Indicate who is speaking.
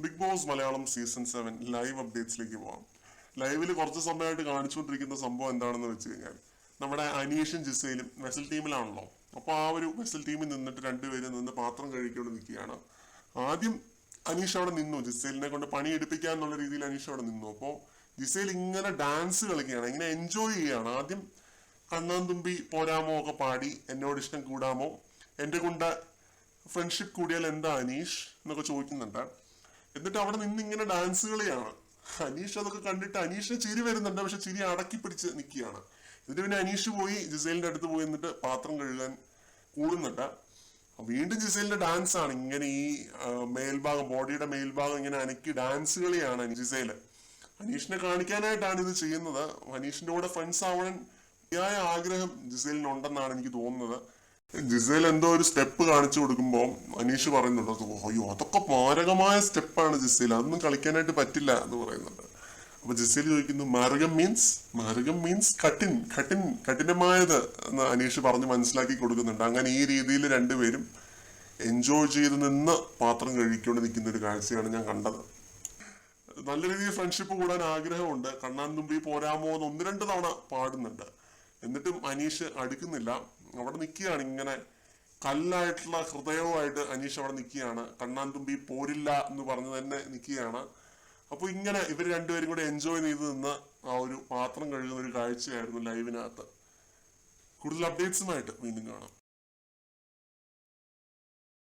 Speaker 1: Big boss Malayalam season 7 live അപ്ഡേറ്റ്സിലേക്ക് പോവാം. ലൈവിൽ കുറച്ച് സമയമായിട്ട് കാണിച്ചുകൊണ്ടിരിക്കുന്ന സംഭവം എന്താണെന്ന് വെച്ച് കഴിഞ്ഞാൽ, നമ്മുടെ അനീഷും ജിസയിലും വെസൽ ടീമിലാണല്ലോ. അപ്പോൾ ആ ഒരു വെസൽ ടീമിൽ നിന്നിട്ട് രണ്ടുപേരും നിന്ന് പാത്രം കഴിക്കൊണ്ട് നിൽക്കുകയാണ്. ആദ്യം അനീഷ് അവിടെ നിന്നു, ജിസൈലിനെ കൊണ്ട് പണി എടുപ്പിക്കുക എന്നുള്ള രീതിയിൽ അനീഷ് അവിടെ നിന്നു. അപ്പോൾ ജിസൈൽ ഇങ്ങനെ ഡാൻസ് കളിക്കുകയാണ്, ഇങ്ങനെ എൻജോയ് ചെയ്യുകയാണ്. ആദ്യം കണ്ണാൻ തുമ്പി പോരാമോ ഒക്കെ പാടി, എന്നോട് ഇഷ്ടം കൂടാമോ, എൻ്റെ കൊണ്ട് ഫ്രണ്ട്ഷിപ്പ് കൂടിയാൽ എന്താ അനീഷ് എന്നൊക്കെ ചോദിക്കുന്നുണ്ട്. എന്നിട്ട് അവിടെ നിന്ന് ഇങ്ങനെ ഡാൻസ് കളിയാണ്. അനീഷ് അതൊക്കെ കണ്ടിട്ട് അനീഷിന് ചിരി വരുന്നുണ്ട്, പക്ഷെ ചിരി അടക്കി പിടിച്ച് നിൽക്കുകയാണ്. എന്നിട്ട് പിന്നെ അനീഷ് പോയി ജിസൈലിന്റെ അടുത്ത് പോയി എന്നിട്ട് പാത്രം കഴുകാൻ കൂടുന്നുണ്ട്. വീണ്ടും ജിസൈലിന്റെ ഡാൻസ് ആണ്, ഇങ്ങനെ ഈ മേൽഭാഗം, ബോഡിയുടെ മേൽഭാഗം ഇങ്ങനെ അനക്കി ഡാൻസ് കളിയാണ് ജിസൈല്. അനീഷിനെ കാണിക്കാനായിട്ടാണ് ഇത് ചെയ്യുന്നത്. അനീഷിന്റെ കൂടെ ഫ്രണ്ട്സ് ആവാൻ ശരിയായ ആഗ്രഹം ജിസൈലിനുണ്ടെന്നാണ് എനിക്ക് തോന്നുന്നത്. ജിസൈൽ എന്തോ ഒരു സ്റ്റെപ്പ് കാണിച്ചു കൊടുക്കുമ്പോൾ അനീഷ് പറയുന്നുണ്ട്, അയ്യോ അതൊക്കെ മാരകമായ സ്റ്റെപ്പാണ് ജിസൈൽ, അതൊന്നും കളിക്കാനായിട്ട് പറ്റില്ല എന്ന് പറയുന്നുണ്ട്. അപ്പൊ ജിസൈൽ ചോദിക്കുന്നു, മാരകം മീൻസ് കഠിനമായത് എന്ന് അനീഷ് പറഞ്ഞ് മനസ്സിലാക്കി കൊടുക്കുന്നുണ്ട്. അങ്ങനെ ഈ രീതിയിൽ രണ്ടുപേരും എൻജോയ് ചെയ്ത് നിന്ന് പാത്രം കഴിക്കൊണ്ട് നിൽക്കുന്ന ഒരു കാഴ്ചയാണ് ഞാൻ കണ്ടത്. നല്ല രീതിയിൽ ഫ്രണ്ട്ഷിപ്പ് കൂടാൻ ആഗ്രഹമുണ്ട്. കണ്ണാൻ തുമ്പി പോരാമോ എന്ന് 1-2 തവണ പാടുന്നുണ്ട്. എന്നിട്ടും അനീഷ് അടുക്കുന്നില്ല, അവിടെ നിൽക്കുകയാണ്. ഇങ്ങനെ കല്ലായിട്ടുള്ള ഹൃദയവുമായിട്ട് അനീഷ് അവിടെ നിൽക്കുകയാണ്. കണ്ണാൻ തുമ്പി പോരില്ല എന്ന് പറഞ്ഞ് തന്നെ നിൽക്കുകയാണ്. അപ്പൊ ഇങ്ങനെ ഇവർ രണ്ടുപേരും കൂടെ എൻജോയ് ചെയ്ത് നിന്ന് ആ ഒരു പാത്രം കഴുകുന്ന ഒരു കാഴ്ചയായിരുന്നു ലൈവിനകത്ത്. കൂടുതൽ അപ്ഡേറ്റ്സുമായിട്ട് വീണ്ടും കാണാം.